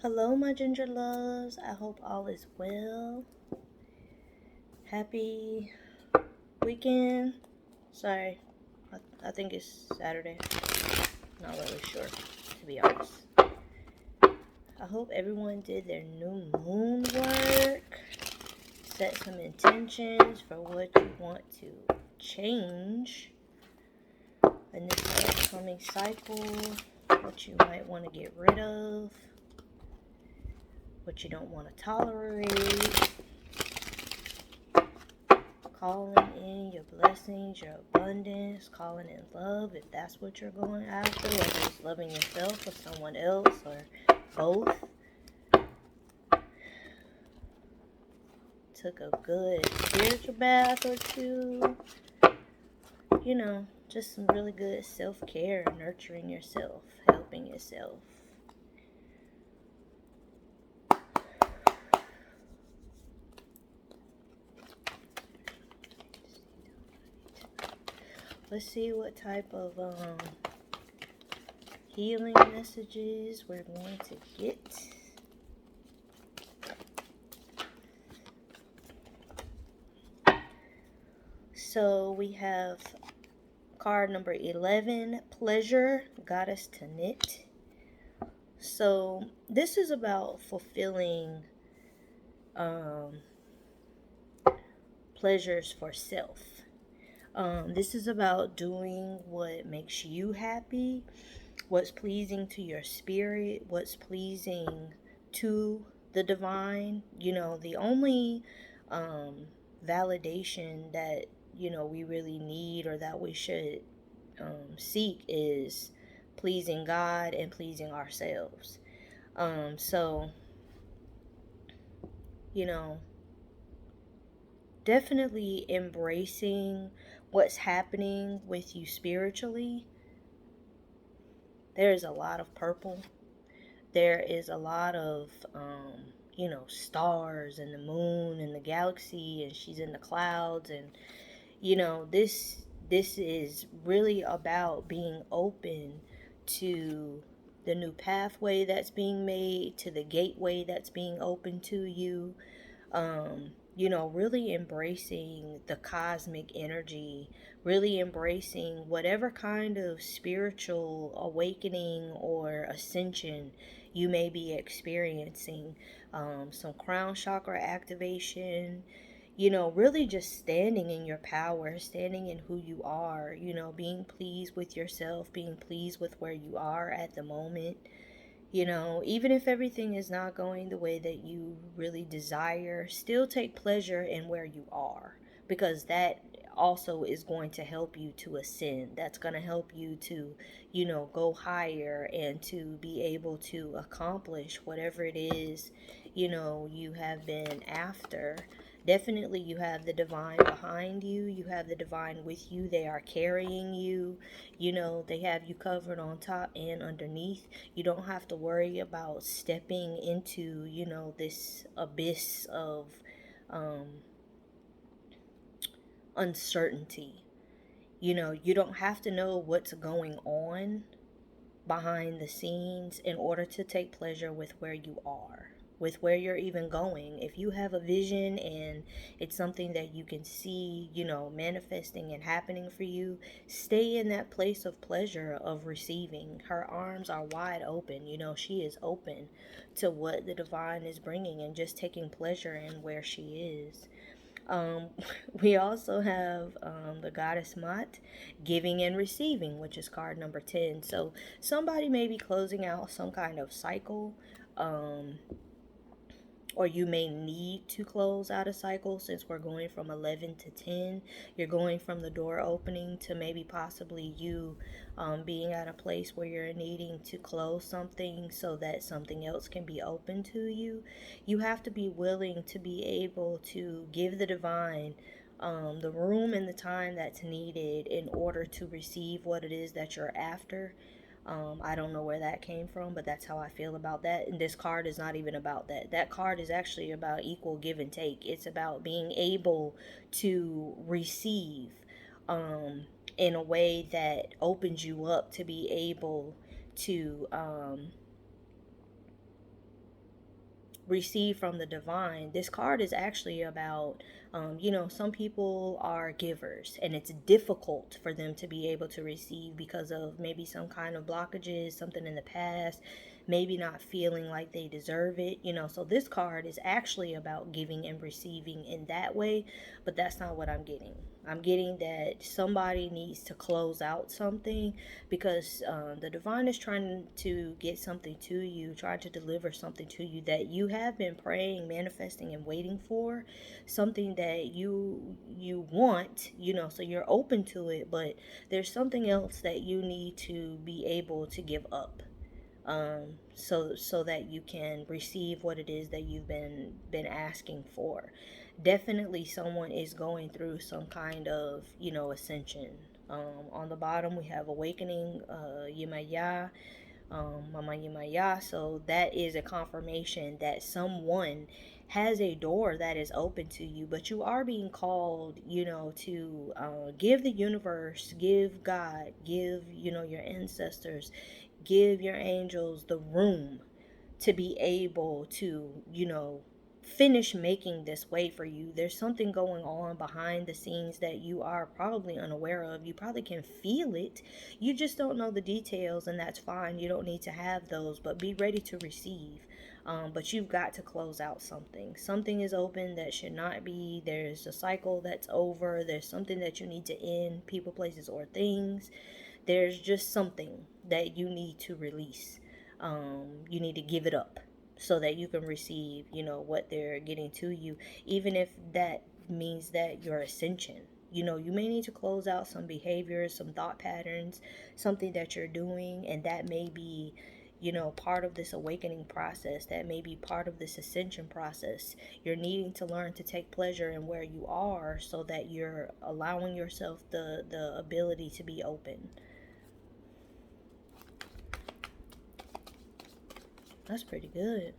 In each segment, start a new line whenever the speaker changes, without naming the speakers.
Hello, my ginger loves. I hope all is well. Happy weekend. Sorry, I think it's Saturday. Not really sure, to be honest. I hope everyone did their new moon work. Set some intentions for what you want to change in this upcoming cycle. What you might want to get rid of. What you don't want to tolerate. Calling in your blessings, your abundance, calling in love, if that's what you're going after, whether it's loving yourself or someone else or both. Took a good spiritual bath or two. Just some really good self-care, nurturing yourself, helping yourself. Let's see what type of healing messages we're going to get. So we have card number 11, Pleasure, Goddess to Knit. So this is about fulfilling pleasures for self. This is about doing what makes you happy, what's pleasing to your spirit, what's pleasing to the divine. The only validation that we really need, or that we should seek, is pleasing God and pleasing ourselves. So definitely embracing what's happening with you spiritually. There is a lot of purple. There is a lot of stars and the moon and the galaxy, and she's in the clouds, and this is really about being open to the new pathway that's being made, to the gateway that's being opened to you. Really embracing the cosmic energy, really embracing whatever kind of spiritual awakening or ascension you may be experiencing. Some crown chakra activation, really just standing in your power, standing in who you are, being pleased with yourself, being pleased with where you are at the moment. Even if everything is not going the way that you really desire, still take pleasure in where you are, because that also is going to help you to ascend. That's going to help you to, go higher and to be able to accomplish whatever it is, you have been after. Definitely, you have the divine behind you. You have the divine with you. They are carrying you. They have you covered on top and underneath. You don't have to worry about stepping into, this abyss of uncertainty. You don't have to know what's going on behind the scenes in order to take pleasure with where you are, with where you're even going. If you have a vision and it's something that you can see, manifesting and happening for you, stay in that place of pleasure, of receiving. Her arms are wide open. She is open to what the divine is bringing and just taking pleasure in where she is. Um, we also have the goddess Mat, giving and receiving, which is card number 10. So somebody may be closing out some kind of cycle, or you may need to close out a cycle, since we're going from 11 to 10. You're going from the door opening to maybe possibly you being at a place where you're needing to close something so that something else can be open to you. You have to be willing to be able to give the divine the room and the time that's needed in order to receive what it is that you're after. I don't know where that came from, but that's how I feel about that. And this card is not even about that. That card is actually about equal give and take. It's about being able to receive in a way that opens you up to be able to receive from the divine. This card is actually about, some people are givers and it's difficult for them to be able to receive because of maybe some kind of blockages, something in the past, maybe not feeling like they deserve it, So this card is actually about giving and receiving in that way, but that's not what I'm getting. I'm getting that somebody needs to close out something because the divine is trying to get something to you, trying to deliver something to you that you have been praying, manifesting, and waiting for, something that you want, so you're open to it, but there's something else that you need to be able to give up, so that you can receive what it is that you've been asking for. Definitely, someone is going through some kind of ascension. On the bottom, we have awakening, Yimaya, Mama Yimaya. So that is a confirmation that someone has a door that is open to you, but you are being called, to give the universe, give God, give, your ancestors, give your angels the room to be able to, finish making this way for you. There's something going on behind the scenes that you are probably unaware of. You probably can feel it. You just don't know the details, and that's fine. You don't need to have those, but be ready to receive. But you've got to close out something. Something is open that should not be. There's a cycle that's over. There's something that you need to end, people, places, or things. There's just something that you need to release. You need to give it up so that you can receive, what they're getting to you, even if that means that your ascension. You may need to close out some behaviors, some thought patterns, something that you're doing, and that may be, part of this awakening process, that may be part of this ascension process. You're needing to learn to take pleasure in where you are so that you're allowing yourself the ability to be open. That's pretty good.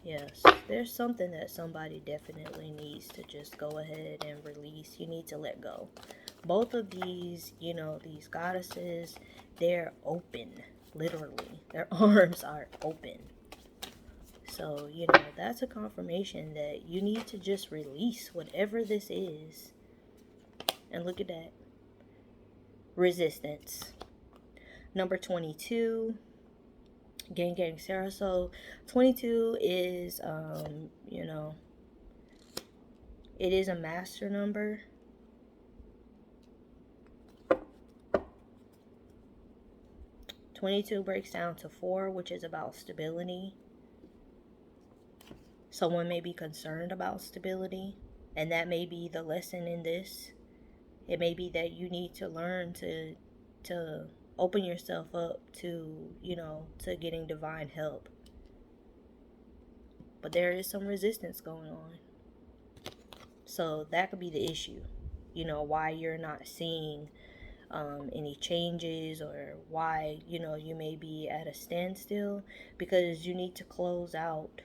Yes, there's something that somebody definitely needs to just go ahead and release. You need to let go. Both of these, these goddesses, they're open, literally. Their arms are open. So, that's a confirmation that you need to just release whatever this is. And look at that. Resistance. Number 22. Gang Sarah. So 22 is it is a master number. "22 breaks down to 4, which is about stability. Someone may be concerned about stability, and that may be the lesson in this. It may be that you need to learn to open yourself up to, to getting divine help. But there is some resistance going on. So that could be the issue, why you're not seeing any changes, or why, you may be at a standstill, because you need to close out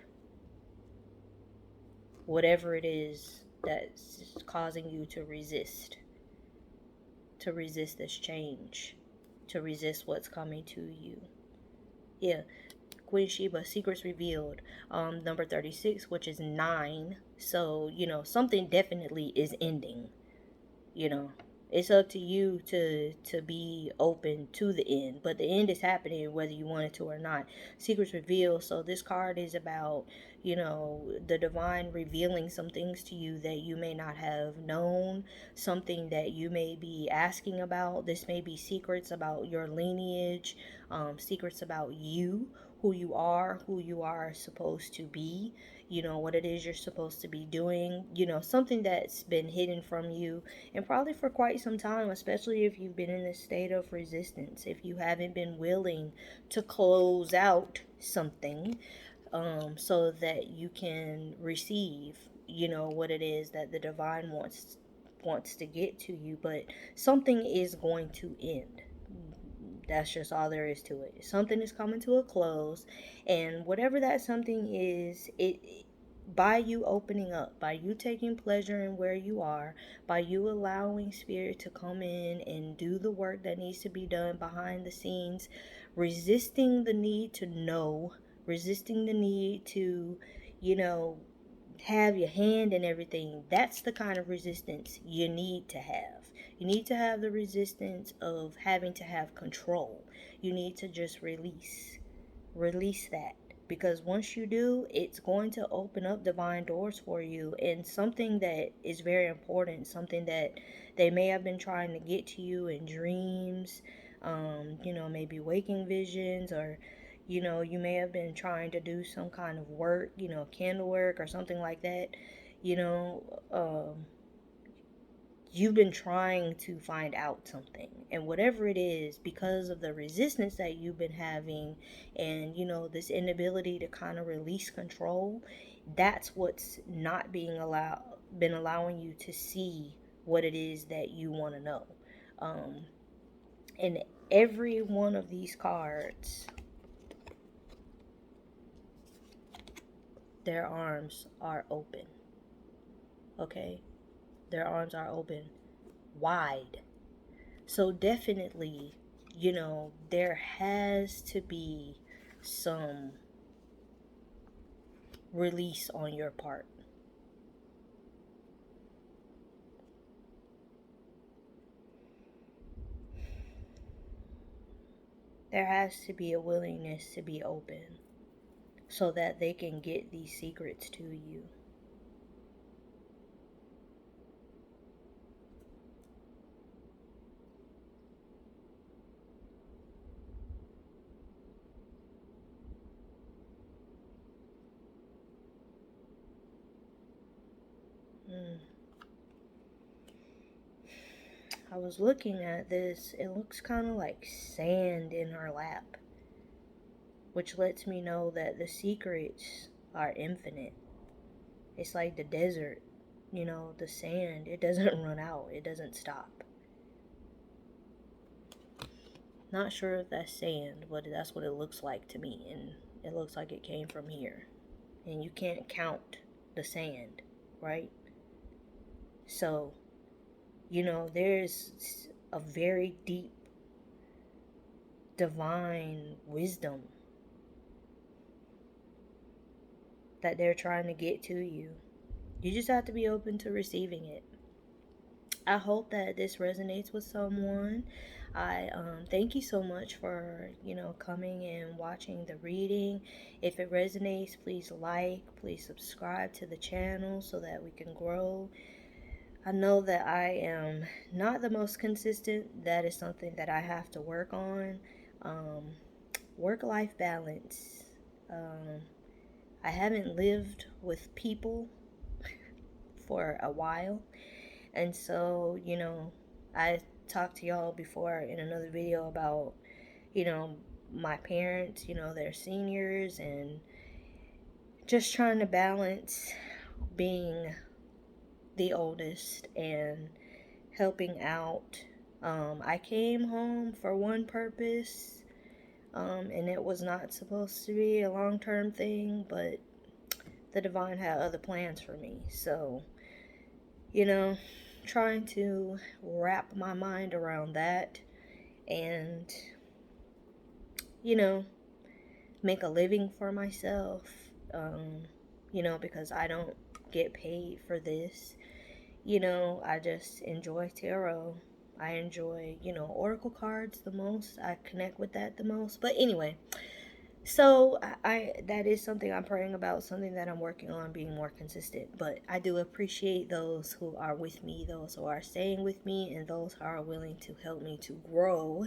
whatever it is that's causing you to resist this change, to resist what's coming to you. Yeah. Queen Sheba, secrets revealed. Number 36, which is 9. So, something definitely is ending. It's up to you to be open to the end, but the end is happening whether you want it to or not. Secrets revealed. So this card is about, the divine revealing some things to you that you may not have known, something that you may be asking about. This may be secrets about your lineage, secrets about you, who you are supposed to be, what it is you're supposed to be doing, something that's been hidden from you, and probably for quite some time, especially if you've been in this state of resistance, if you haven't been willing to close out something, so that you can receive, what it is that the divine wants to get to you. But something is going to end. That's just all there is to it. Something is coming to a close, and whatever that something is, By you opening up, by you taking pleasure in where you are, by you allowing spirit to come in and do the work that needs to be done behind the scenes, resisting the need to know, resisting the need to, you know, have your hand in everything. That's the kind of resistance you need to have. You need to have the resistance of having to have control. You need to just release that, because once you do, it's going to open up divine doors for you, and something that is very important, something that they may have been trying to get to you in dreams, maybe waking visions, or you may have been trying to do some kind of work, candle work or something like that. you know um, you've been trying to find out something, and whatever it is, because of the resistance that you've been having, and this inability to kind of release control, that's what's not been allowing you to see what it is that you want to know. And every one of these cards, their arms are open. Okay, their arms are open wide. So definitely, there has to be some release on your part. There has to be a willingness to be open so that they can get these secrets to you. Mm. I was looking at this. It looks kind of like sand in her lap, which lets me know that the secrets are infinite. It's like the desert, the sand. It doesn't run out, it doesn't stop. Not sure if that's sand, but that's what it looks like to me. And it looks like it came from here. And you can't count the sand, right? So, there's a very deep divine wisdom that they're trying to get to you. You just have to be open to receiving it. I hope that this resonates with someone. I thank you so much for coming and watching the reading. If it resonates, please subscribe to the channel so that we can grow. I know that I am not the most consistent. That is something that I have to work on. Work-life balance. I haven't lived with people for a while. And so, I talked to y'all before in another video about, my parents, they're seniors, and just trying to balance being the oldest and helping out. I came home for one purpose, and it was not supposed to be a long-term thing, but the divine had other plans for me. So, trying to wrap my mind around that and, make a living for myself, because I don't get paid for this. I just enjoy tarot. I enjoy, oracle cards the most. I connect with that the most. But anyway, so I that is something I'm praying about, something that I'm working on being more consistent. But I do appreciate those who are with me, those who are staying with me, and those who are willing to help me to grow.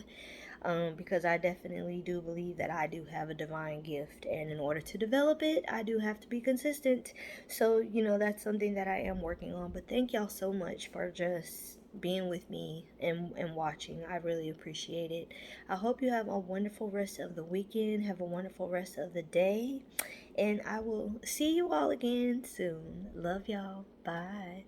Because I definitely do believe that I do have a divine gift, and in order to develop it, I do have to be consistent. So, that's something that I am working on. But thank y'all so much for just being with me and watching. I really appreciate it. I hope you have a wonderful rest of the weekend. Have a wonderful rest of the day. And I will see you all again soon. Love y'all. Bye.